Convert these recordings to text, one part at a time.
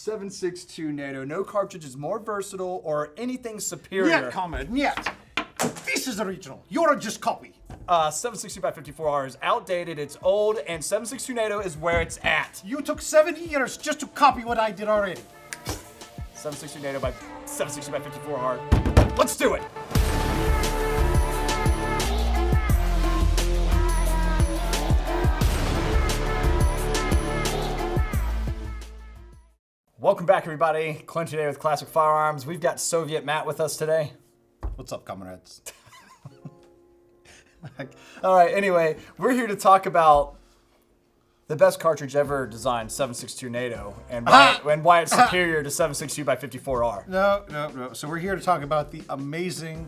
7.62 NATO. No cartridge is more versatile or anything superior. Yet, comrade, yet. This is original. You're just copy. 7.62 by 54R is outdated, it's old, and 7.62 NATO is where it's at. You took 7 years just to copy what I did already. 7.62 NATO by 7.62 by 54R. Let's do it. Welcome back, everybody. Clint today with Classic Firearms. We've got Soviet Matt with us today. What's up, comrades? All right, anyway, we're here to talk about the best cartridge ever designed, 7.62 NATO, and why it's superior to 7.62 by 54R. No. So we're here to talk about the amazing,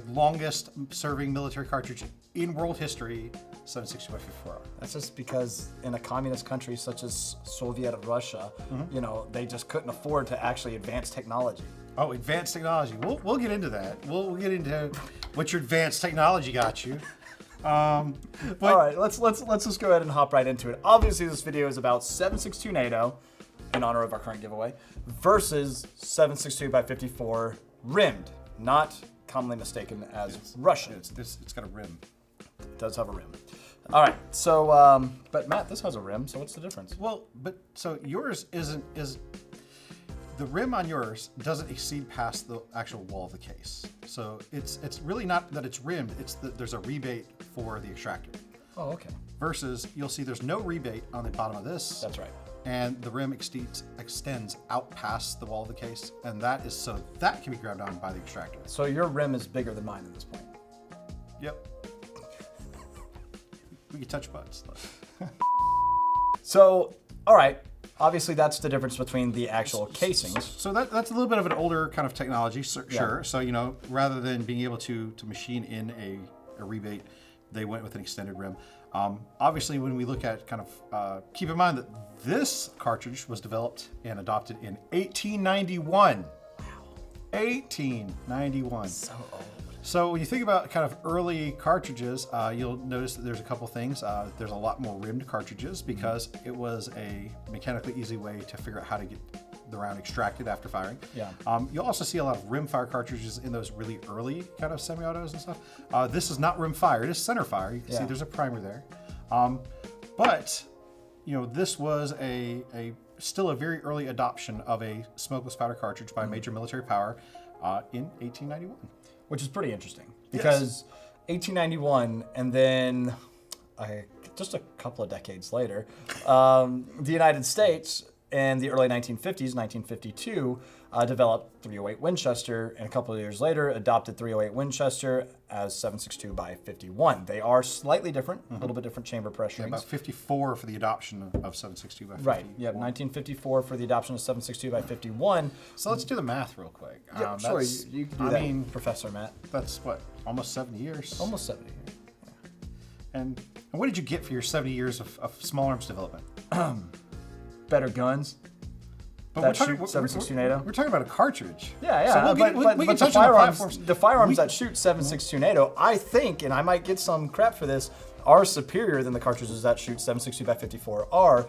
longest serving military cartridge in world history, 7.62 by 54R. That's just because in a communist country such as Soviet Russia, you know, they just couldn't afford to actually advance technology. Oh, advanced technology. We'll get into that. We'll get into what your advanced technology got you. All right, let's just go ahead and hop right into it. Obviously, this video is about 7.62 NATO, in honor of our current giveaway, versus 7.62 by 54 rimmed, not commonly mistaken as Russian. It's got a rim. It does have a rim. All right, so but Matt, this has a rim. So what's the difference? Well, so yours is the rim on yours doesn't exceed past the actual wall of the case. So it's really not that it's rimmed, it's that there's a rebate for the extractor. Oh, okay. Versus you'll see there's no rebate on the bottom of this. That's right. And the rim extends out past the wall of the case, and that is so that can be grabbed on by the extractor. So your rim is bigger than mine at this point. Yep. We can touch butts. So, all right. Obviously, that's the difference between the actual casings. So that's a little bit of an older kind of technology, sure. Yeah. So, you know, rather than being able to machine in a rebate, they went with an extended rim. Obviously, when we look at kind of, keep in mind that this cartridge was developed and adopted in 1891. Wow. 1891. So old. So when you think about kind of early cartridges, you'll notice that there's a couple things. There's a lot more rimmed cartridges because it was a mechanically easy way to figure out how to get the round extracted after firing. Yeah. You'll also see a lot of rim fire cartridges in those really early kind of semi-autos and stuff. This is not rim fire, it is center fire. You can see there's a primer there. But, you know, this was still a very early adoption of a smokeless powder cartridge by a major military power in 1891. Which is pretty interesting because 1891 and then just a couple of decades later, the United States in the early 1950s, 1952, developed .308 Winchester, and a couple of years later adopted .308 Winchester as 7.62 by 51. They are slightly different, a little bit different chamber pressure. Yeah, about 54 for the adoption of 7.62 by 51. Right, yeah, 1954 for the adoption of 7.62 by 51. So let's do the math real quick. Yeah, sure, you can do that, Professor Matt. That's what, almost 70 years? Almost 70 years. Yeah. And what did you get for your 70 years of small arms development? Better guns. But we're talking 7.62 NATO. We're talking about a cartridge. Yeah. So but the firearms that shoot 7.62 NATO, I think, and I might get some crap for this, are superior than the cartridges that shoot 7.62 by 54R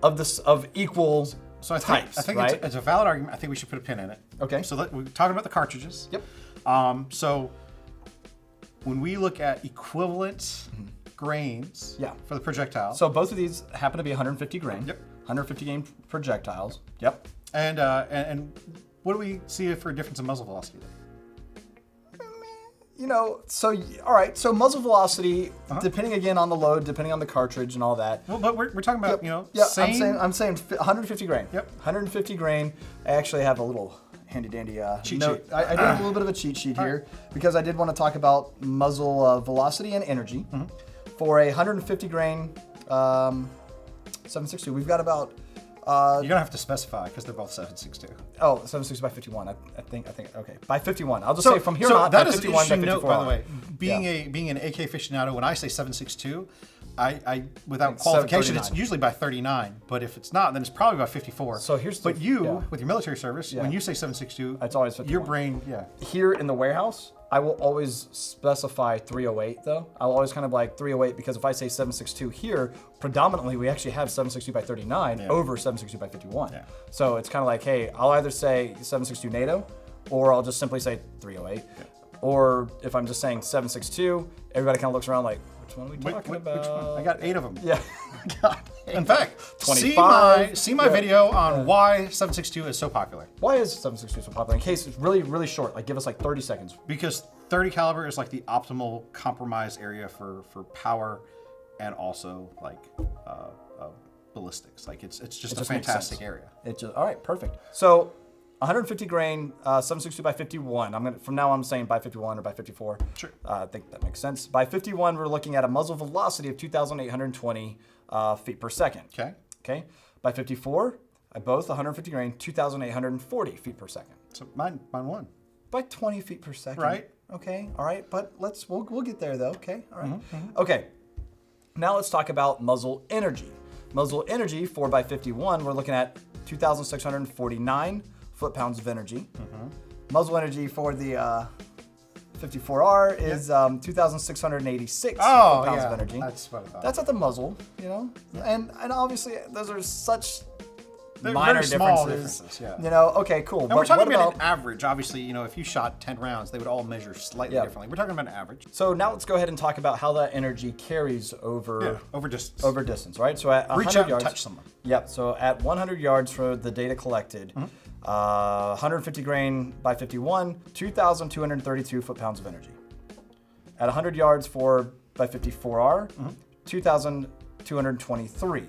of equal types. I think right? it's a valid argument. I think we should put a pin in it. Okay. So we're talking about the cartridges. Yep. So when we look at equivalent grains for the projectile. So both of these happen to be 150 grain. Yep. 150 grain projectiles. Yep. And what do we see for a difference in muzzle velocity there? You know, so all right. So muzzle velocity, depending again on the load, depending on the cartridge and all that. Well, but we're talking about I'm saying 150 grain. Yep. 150 grain. I actually have a little handy dandy cheat sheet. I did a little bit of a cheat sheet here because I did want to talk about muzzle velocity and energy. For a 150 grain 7.62, we've got about. You're gonna have to specify because they're both 7.62. Oh, 7.62 by 51. I think. Okay, by 51. I'll just say from here on out. That by is 51 an interesting by 54. note, by the way. Being an AK aficionado, when I say 7.62, without qualification, it's 39. usually by 39. But if it's not, then it's probably by 54. So here's the- But you, yeah. with your military service, Yeah. when you say 762, It's always 51. your brain, Here in the warehouse, I will always specify 308 though. I'll always kind of like 308 because if I say 762 here, predominantly we actually have 762 by 39 over 762 by 51. Yeah. So it's kind of like, hey, I'll either say 762 NATO or I'll just simply say 308. Yeah. Or if I'm just saying 762, everybody kind of looks around like, which one are we talking about? Which one? I got 8 of them. Yeah. In fact, 25. see my video on why 762 is so popular. Why is 762 so popular? In case it's really, really short, like give us like 30 seconds. Because 30 caliber is like the optimal compromise area for power and also like ballistics. Like it's just a just makes fantastic sense. area. It just, all right, perfect. So 150 grain, 762 by 51. From now I'm saying by 51 or by 54. Sure. I think that makes sense. By 51, we're looking at a muzzle velocity of 2,820 feet per second. Okay. Okay. By 54, both 150 grain, 2,840 feet per second. So mine won. By 20 feet per second. Right. Okay. All right. But we'll get there though. Okay. All right. Okay. Now let's talk about muzzle energy. Muzzle energy 4 by 51, we're looking at 2,649 foot-pounds of energy. Muzzle energy for the 54R is 2,686 foot-pounds of energy. That's what I thought. That's at the muzzle, you know, and obviously those are such They're minor very small differences. differences, yeah. You know, okay, cool. And we're talking about an average. Obviously, you know, if you shot 10 rounds, they would all measure slightly differently. We're talking about an average. So now let's go ahead and talk about how that energy carries over Over distance. over distance, right? So at 100 Reach out yards, and touch someone. Yep. So at 100 yards for the data collected, 150 grain by 51, 2,232 foot-pounds of energy. At 100 yards by 54R, 2,223.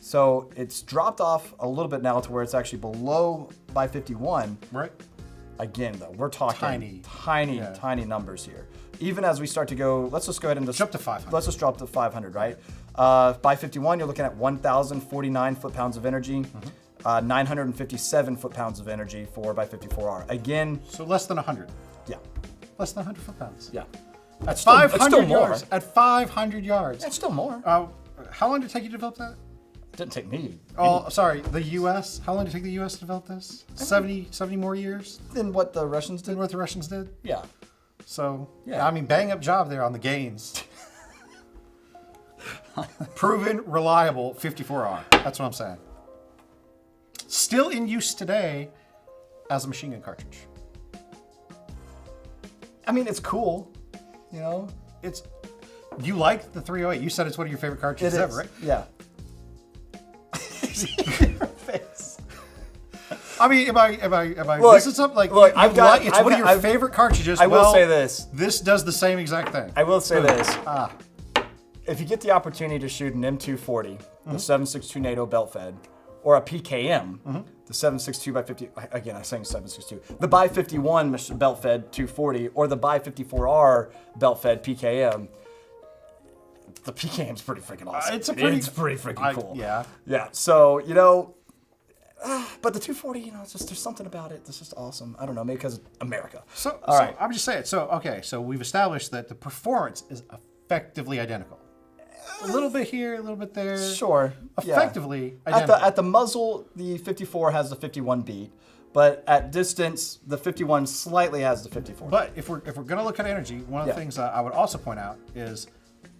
So it's dropped off a little bit now to where it's actually below by 51. Right. Again, though, we're talking tiny numbers here. Even as we start to go, let's just go ahead and just jump to 500. Let's just drop to 500, right? By 51, you're looking at 1,049 foot-pounds of energy, 957 foot-pounds of energy for by 54R. Again, So less than 100. yeah, Less than 100 foot-pounds. yeah. At still- it's 500 still more. yards. At 500 yards. It's still more. How long did it take you to develop that? It didn't take me. Oh, sorry, the U.S. How long did it take the U.S. to develop this? 70 more years Than what the Russians did. than what the Russians did? Yeah. So, Yeah. I mean, bang up job there on the gains. Proven, reliable 54R. That's what I'm saying. Still in use today as a machine gun cartridge. I mean, it's cool, you know. You like the 308. You said it's one of your favorite cartridges ever, right? Yeah. I mean, am I Look, this is something like look, it's one of your favorite cartridges. I will say this. This does the same exact thing. I will say this. If you get the opportunity to shoot an M240, the 7.62 NATO belt fed, or a PKM, the 7.62 by 50, again, I'm saying 7.62, the by 51 belt fed 240, or the by 54R belt fed PKM, the PKM's pretty freaking awesome. It's pretty freaking cool. Yeah. Yeah. So, you know, but the 240, you know, it's just, there's something about it that's just awesome. I don't know, maybe because it's America. So I'm just saying. So we've established that the performance is effectively identical. A little bit here, a little bit there. Sure. Effectively identical. At the muzzle, the 54 has the 51 beat, but at distance, the 51 slightly has the 54. But if we're gonna look at energy, one of the things I would also point out is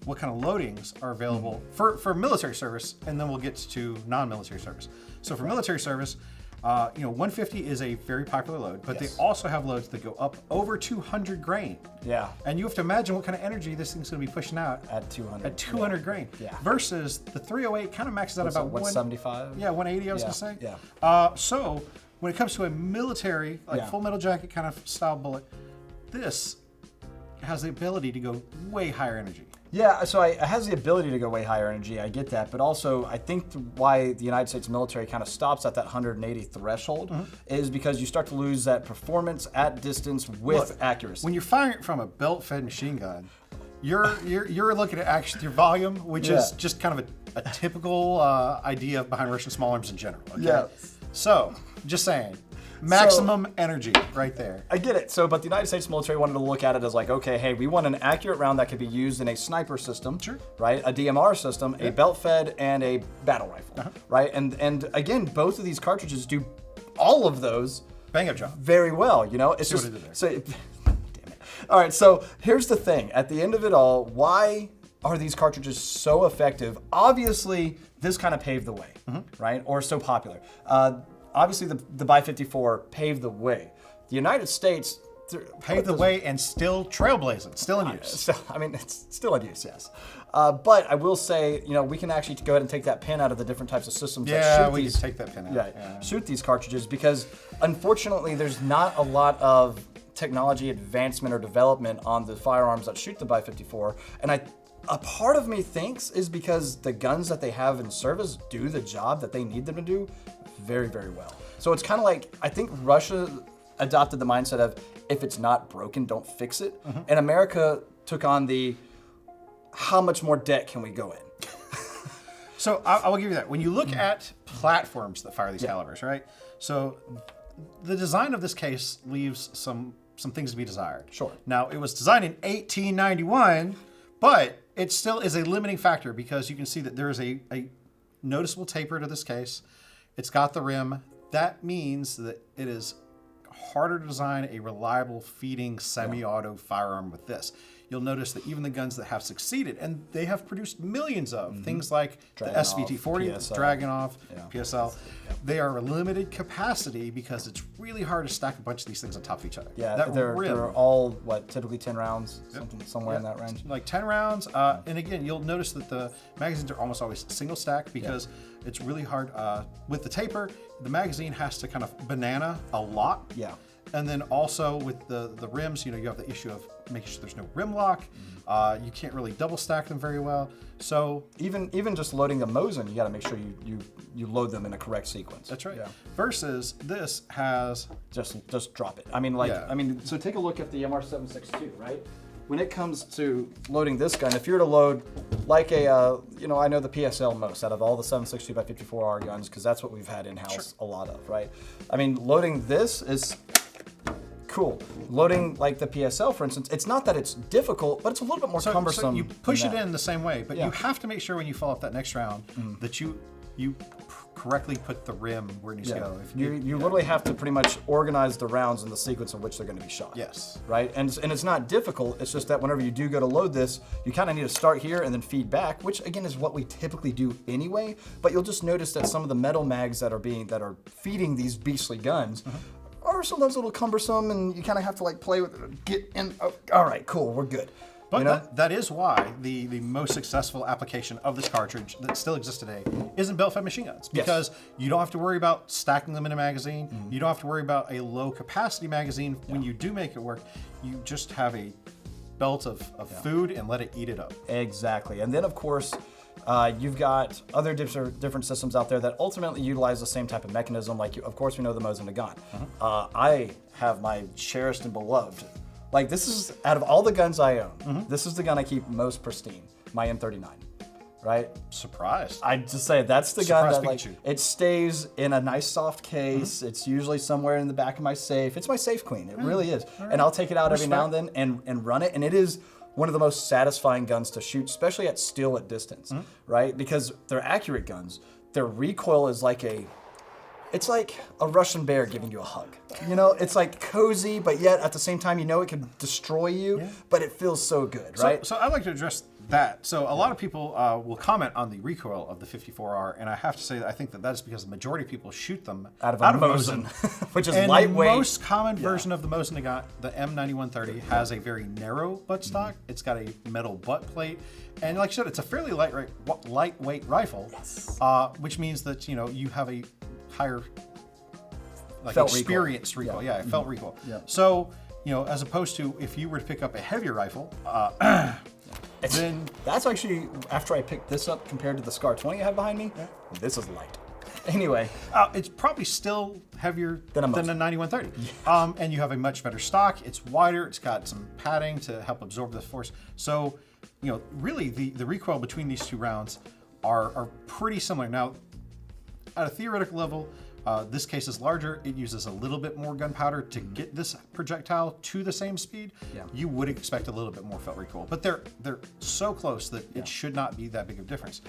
what kind of loadings are available for military service, and then we'll get to non-military service. So for military service, 150 is a very popular load, but they also have loads that go up over 200 grain. Yeah. And you have to imagine what kind of energy this thing's going to be pushing out At 200. At 200 grain. Yeah. Versus the 308 kind of maxes out about 175. 180. I was going to say. Yeah. So when it comes to a military, full metal jacket kind of style bullet, this has the ability to go way higher energy. Yeah, so it has the ability to go way higher energy. I get that, but also I think why the United States military kind of stops at that 180 threshold is because you start to lose that performance at distance with accuracy. When you're firing it from a belt-fed machine gun, you're looking at actually your volume, which is just kind of a typical idea behind Russian small arms in general. Okay? Yeah. So, just saying, maximum energy right there. I get it. So, but the United States military wanted to look at it as like, okay, hey, we want an accurate round that could be used in a sniper system, Sure. right? A DMR system, a belt-fed, and a battle rifle, right? And again, both of these cartridges do all of those Bang up job. very well. You know, it's See just what I did there. so. Damn it. All right, so here's the thing. At the end of it all, why are these cartridges so effective? Obviously, this kind of paved the way, right? Or so popular. Obviously, the Bi 54 paved the way. The United States Paved the way and still trailblazing, still in use. So, I mean, it's still in use, yes. But I will say, you know, we can actually go ahead and take that pin out of the different types of systems that shoot we these. can take that pin out. Shoot these cartridges because, unfortunately, there's not a lot of technology advancement or development on the firearms that shoot the Bi 54, and a part of me thinks is because the guns that they have in service do the job that they need them to do very, very well. So it's kind of like, I think Russia adopted the mindset of, if it's not broken, don't fix it. And America took on the, how much more debt can we go in? So I will give you that. When you look at platforms that fire these calibers, right? So the design of this case leaves some things to be desired. Sure. Now, it was designed in 1891, but it still is a limiting factor because you can see that there is a noticeable taper to this case. It's got the rim. That means that it is harder to design a reliable feeding semi-auto firearm with this. You'll notice that even the guns that have succeeded, and they have produced millions of things like the SVT-40, PSL. Dragunov, PSL, they are a limited capacity because it's really hard to stack a bunch of these things on top of each other. Yeah, That they're rim, all, typically 10 rounds, somewhere in that range. like 10 rounds. And again, you'll notice that the magazines are almost always single stack because it's really hard. With the taper, the magazine has to kind of banana a lot. Yeah. And then also with the rims, you know, you have the issue of making sure there's no rim lock. You can't really double stack them very well. So Even just loading a Mosin, you got to make sure you load them in a correct sequence. that's right. Yeah. Versus this has Just drop it. I mean, so take a look at the MR762, right? When it comes to loading this gun, if you were to load like a, I know the PSL most out of all the 762 by 54R guns, because that's what we've had in-house a lot of, right? I mean, loading this is cool. Loading like the PSL, for instance, it's not that it's difficult, but it's a little bit more cumbersome. So you push it in the same way, but Yeah. you have to make sure when you follow up that next round that you correctly put the rim where it needs to go. If You literally have to pretty much organize the rounds in the sequence in which they're going to be shot. Yes. Right? And it's not difficult. It's just that whenever you do go to load this, you kind of need to start here and then feed back, which again is what we typically do anyway. But you'll just notice that some of the metal mags that are feeding these beastly guns are sometimes a little cumbersome, and you kind of have to like play with it, get in. Oh, all right, cool, we're good. But that is why the most successful application of this cartridge that still exists today is in belt-fed machine guns. Because you don't have to worry about stacking them in a magazine. You don't have to worry about a low-capacity magazine. When you do make it work, you just have a belt of food and let it eat it up. Exactly. And then, of course, you've got other different systems out there that ultimately utilize the same type of mechanism. Like, of course, we know the Mosin Nagant. I have my cherished and beloved. Like, this is, out of all the guns I own, this is the gun I keep most pristine, my M39, right? Surprised. I just say that's the gun that, like, Pikachu. it stays in a nice soft case. It's usually somewhere in the back of my safe. It's my safe queen. It really is. And I'll take it out every now and then and run it. And it is one of the most satisfying guns to shoot, especially at distance, right? Because they're accurate guns. Their recoil is it's like a Russian bear giving you a hug. It's like cozy, but yet at the same time, it can destroy you, but it feels so good, right? So I'd like to address that. So a lot of people will comment on the recoil of the 54R, and I have to say that I think that is because the majority of people shoot them out of Mosin, which is and lightweight. The most common version of the Mosin I got, the M9130, has a very narrow buttstock. It's got a metal butt plate. And like I said, it's a fairly lightweight rifle, which means that you have a higher Felt experienced recoil. Yeah, felt recoil. Yeah. So, as opposed to if you were to pick up a heavier rifle, then that's actually, after I picked this up compared to the Scar 20 I have behind me, this is light. Anyway. It's probably still heavier than a 9130. And you have a much better stock. It's wider. It's got some padding to help absorb the force. So, really the recoil between these two rounds are pretty similar. Now, at a theoretical level, This case is larger. It uses a little bit more gunpowder to get this projectile to the same speed. Yeah. You would expect a little bit more felt recoil, but they're so close that it should not be that big of a difference.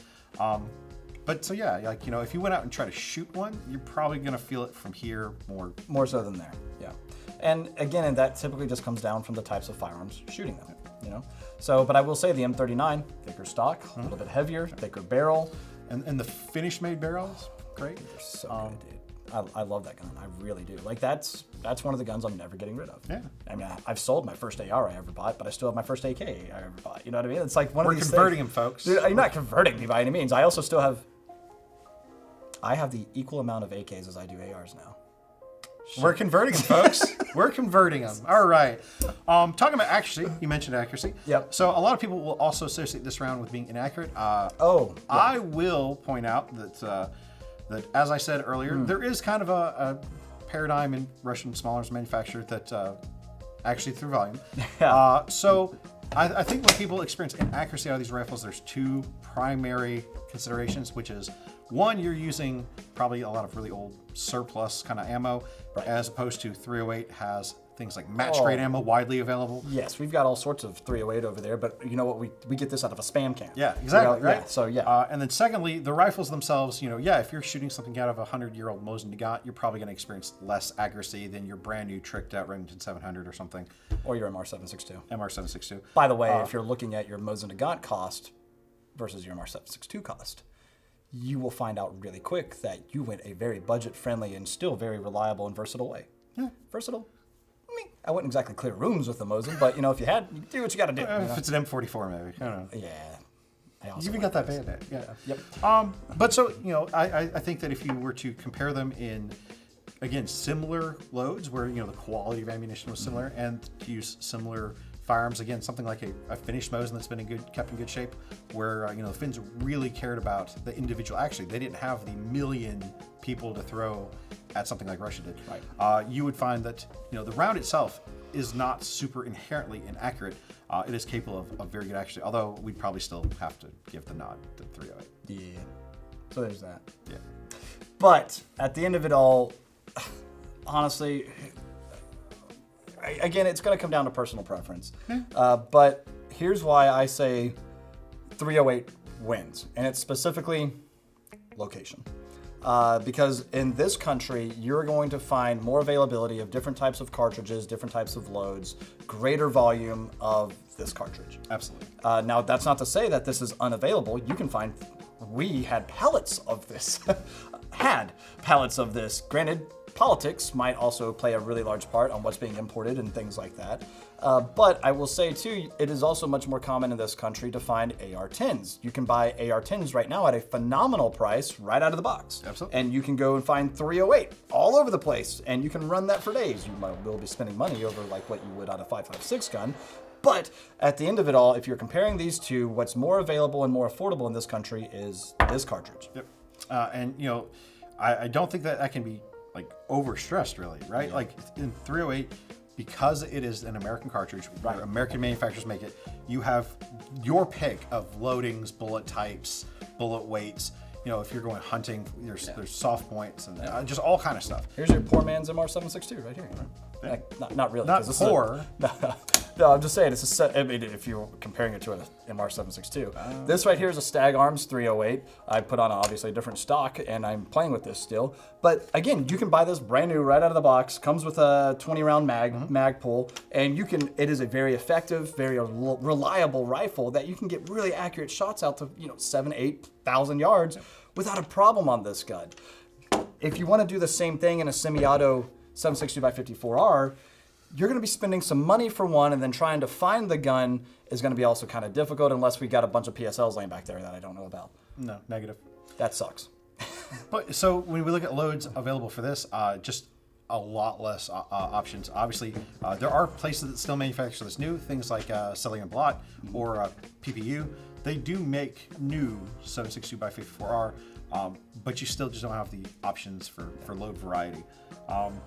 But so yeah, like, you know, if you went out and try to shoot one, you're probably going to feel it from here more so than there. Yeah. And again, and that typically just comes down from the types of firearms shooting them, you know? So, but I will say the M39, thicker stock, a little bit heavier, thicker barrel. And the finished made barrels, great. They're so good, dude. I love that gun. I really do. Like that's one of the guns I'm never getting rid of. Yeah. I mean, I've sold my first AR I ever bought, but I still have my first AK I ever bought. You know what I mean? It's like one of these converting things. them, folks. Dude, you're not converting me by any means. I also still have. I have the equal amount of AKs as I do ARs now. We're converting them, folks. We're converting them. All right. Talking about accuracy, you mentioned accuracy. Yep. So a lot of people will also associate this round with being inaccurate. I will point out that that as I said earlier, there is kind of a paradigm in Russian small arms manufacture that actually through volume. Yeah. So I think when people experience inaccuracy out of these rifles, there's two primary considerations, which is one, you're using probably a lot of really old surplus kind of ammo, as opposed to 308 has things like match grade ammo widely available. Yes, we've got all sorts of 308 over there, but you know what? We get this out of a spam can. Yeah, exactly. You know? Right. Yeah, so yeah. And then secondly, the rifles themselves, you know, yeah, if you're shooting something out of a 100-year-old Mosin Nagant, you're probably going to experience less accuracy than your brand new tricked out Remington 700 or something. Or your MR762. MR762. By the way, if you're looking at your Mosin Nagant cost versus your MR762 cost, you will find out really quick that you went a very budget-friendly and still very reliable and versatile way. Yeah. Versatile. I mean, I wouldn't exactly clear rooms with the Mosin, but you know, if you had, you do what you got to do. You know? If it's an M44, maybe. I don't know. Yeah. I also You even like got that those. Bayonet. Yeah. Yep. But so, you know, I think that if you were to compare them in, again, similar loads where, you know, the quality of ammunition was similar and to use similar firearms, again, something like a finished Mosin that's been kept in good shape, where, you know, the Finns really cared about the individual. Actually, they didn't have the million people to throw at something like Russia did. Right. You would find that, you know, the round itself is not super inherently inaccurate. It is capable of very good accuracy, although we'd probably still have to give the nod to 308. Yeah. So there's that. Yeah. But at the end of it all, honestly, again, it's going to come down to personal preference. But here's why I say 308 wins, and it's specifically location. Because in this country, you're going to find more availability of different types of cartridges, different types of loads, greater volume of this cartridge. Absolutely. Now, that's not to say that this is unavailable. You can find, we had pallets of this. Granted, politics might also play a really large part on what's being imported and things like that. But I will say too, it is also much more common in this country to find AR-10s. You can buy AR-10s right now at a phenomenal price right out of the box. Absolutely. And you can go and find 308 all over the place, and you can run that for days. You will be spending money over like what you would on a 5.56 gun. But at the end of it all, if you're comparing these two, what's more available and more affordable in this country is this cartridge. Yep. And, you know, I don't think that can be like overstressed really, right? Yeah. Like in 308, because it is an American cartridge, where American manufacturers make it, you have your pick of loadings, bullet types, bullet weights. You know, if you're going hunting, there's soft points and just all kind of stuff. Here's your poor man's MR762 right here. Like, not really. Not 'cause this poor. No, I'm just saying it's a set. I mean, if you're comparing it to an MR762, this right here is a Stag Arms 308. I put on obviously a different stock, and I'm playing with this still. But again, you can buy this brand new right out of the box. Comes with a 20-round mag pull, and you can. It is a very effective, very reliable rifle that you can get really accurate shots out to 7,000-8,000 yards without a problem on this gun. If you want to do the same thing in a semi-auto 7.62x54R, you're going to be spending some money for one, and then trying to find the gun is going to be also kind of difficult unless we got a bunch of PSLs laying back there that I don't know about. No, negative. That sucks. But so when we look at loads available for this, just a lot less options. Obviously, there are places that still manufacture this new, things like Selling and Blot or PPU. They do make new 7.62x54R. but you still just don't have the options for load variety.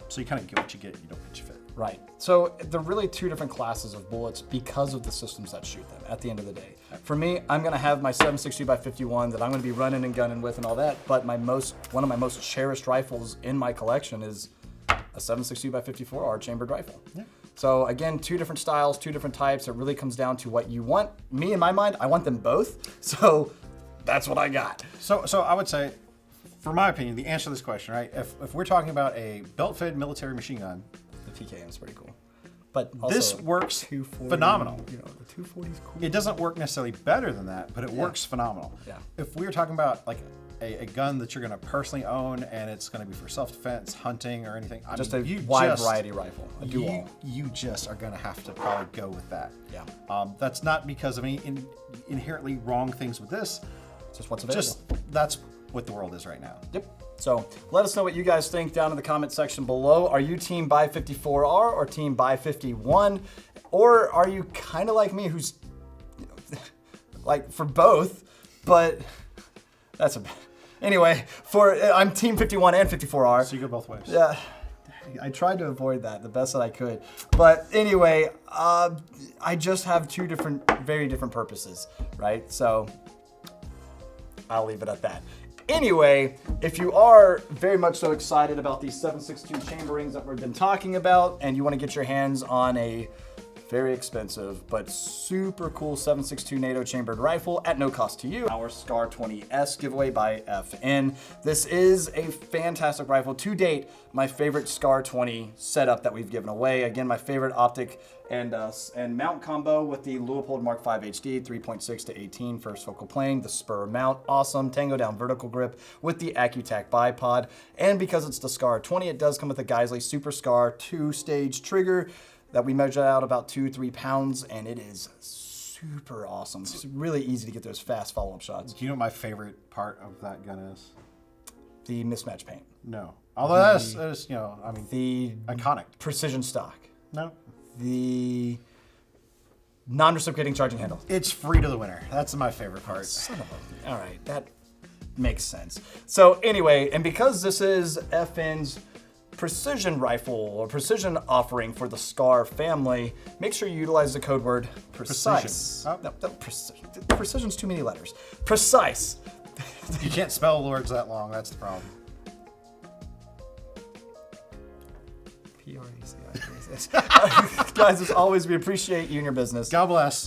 So you kind of get what you get, you don't get what you fit. Right. So they're really two different classes of bullets because of the systems that shoot them at the end of the day. For me, I'm going to have my 7.62 by 51 that I'm going to be running and gunning with and all that, but one of my most cherished rifles in my collection is a 7.62 by 54R chambered rifle. Yeah. So again, two different styles, two different types. It really comes down to what you want. Me, in my mind, I want them both. So that's what I got. So I would say, for my opinion, the answer to this question, right? If we're talking about a belt-fed military machine gun, the TKM is pretty cool. But also, this works phenomenal. You know, the 240 is cool. It doesn't work necessarily better than that, but it works phenomenal. Yeah. If we were talking about like a gun that you're going to personally own and it's going to be for self-defense, hunting, or anything, a wide variety rifle, a dual. You just are going to have to probably go with that. Yeah. That's not because of any inherently wrong things with this. It's just what's available. That's what the world is right now. Yep. So let us know what you guys think down in the comment section below. Are you team buy 54R or team buy 51? Or are you kind of like me who's like for both, but that's anyway, I'm team 51 and 54R. So you go both ways. Yeah. I tried to avoid that the best that I could. But anyway, I just have two very different purposes, right? So I'll leave it at that. Anyway, if you are very much so excited about these 7.62 chamberings that we've been talking about, and you want to get your hands on a very expensive but super cool 7.62 NATO chambered rifle at no cost to you, our SCAR 20S giveaway by FN. This is a fantastic rifle. To date, my favorite SCAR 20 setup that we've given away. Again, my favorite optic and mount combo with the Leupold Mark V HD 3.6 to 18 first focal plane, the spur mount, awesome Tango down vertical grip with the AccuTac bipod, and because it's the SCAR 20, it does come with a Geisley Super SCAR 2-stage trigger that we measured out about 2-3 pounds, and it is super awesome. It's really easy to get those fast follow-up shots. Do you know what my favorite part of that gun is? The mismatch paint. No. Although that's you know, I mean, the iconic. Precision stock. No. The non-reciprocating charging handle. It's free to the winner. That's my favorite part. Son of a... All right, that makes sense. So anyway, and because this is FN's precision rifle or precision offering for the SCAR family, make sure you utilize the code word precise. Precision. No, precision's too many letters. Precise. You can't spell words that long. That's the problem. P-R-E-C-I-S. Guys, as always, we appreciate you and your business. God bless.